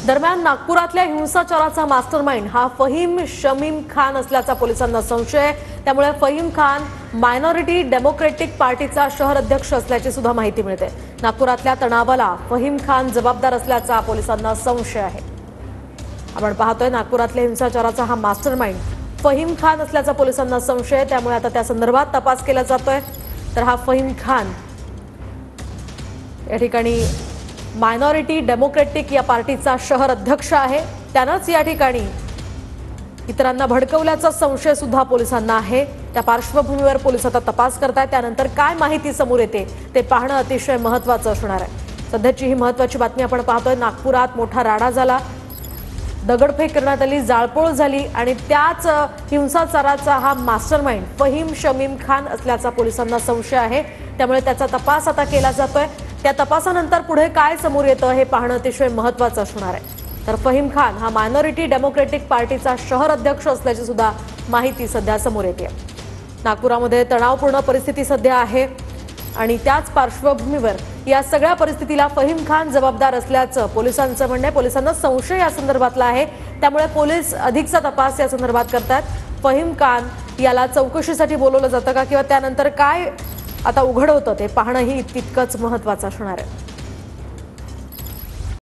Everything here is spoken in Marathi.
दरम्यान नागपुरातल्या हिंसाचाराचा मास्टरमाइंड हा फहीम शमीम खान असल्याचा पोलिसांना संशय आहे। त्यामुळे फहीम खान मायनॉरिटी डेमोक्रेटिक पार्टीचा शहर अध्यक्ष असल्याची सुद्धा माहिती मिळते। नागपुरातल्या तणावाला फहीम खान जबाबदार असल्याचा पोलिसांना संशय आहे। आपण पाहतोय नागपुरातल्या हिंसाचाराचा हा मास्टरमाइंड फहीम खान असल्याचा पोलिसांना संशय आहे। त्यामुळे आता त्या संदर्भात तपास केला जातोय। तर हा फहीम खान या ठिकाणी मायनॉरिटी डेमोक्रेटिक या पार्टीचा शहर अध्यक्ष आहे। त्यानंच या ठिकाणी इतरांना भडकवल्याचा संशय सुद्धा पोलिसांना आहे। त्या पार्श्वभूमीवर पोलीस आता तपास करतायत। त्यानंतर काय माहिती समोर येते ते पाहणं अतिशय महत्त्वाचं असणार आहे। सध्याची ही महत्त्वाची बातमी आपण पाहतोय। नागपुरात मोठा राडा झाला, दगडफेक करण्यात आली, जाळपोळ झाली आणि त्याच हिंसाचाराचा हा मास्टरमाइंड फहीम शमीम खान असल्याचा पोलिसांना संशय आहे। त्यामुळे त्याचा तपास आता केला जातोय। त्या तपासानंतर पुढे काय समोर येतं हे पाहणं अतिशय महत्त्वाचं असणार आहे। तर फहीम खान हा मायनॉरिटी डेमोक्रेटिक पार्टीचा शहर अध्यक्ष असल्याची सुद्धा माहिती सध्या समोर येते। नागपुरामध्ये तणावपूर्ण परिस्थिती सध्या आहे आणि त्याच पार्श्वभूमीवर या सगळ्या परिस्थितीला फहीम खान जबाबदार असल्याचं पोलिसांचं म्हणणं आहे। पोलिसांना संशय या संदर्भातला आहे। त्यामुळे पोलीस अधिकचा तपास या संदर्भात करतात। फहीम खान याला चौकशीसाठी बोलवलं जातं का किंवा त्यानंतर काय आता उघड होतं ते पाहणंही तितकंच महत्त्वाचं असणार आहे।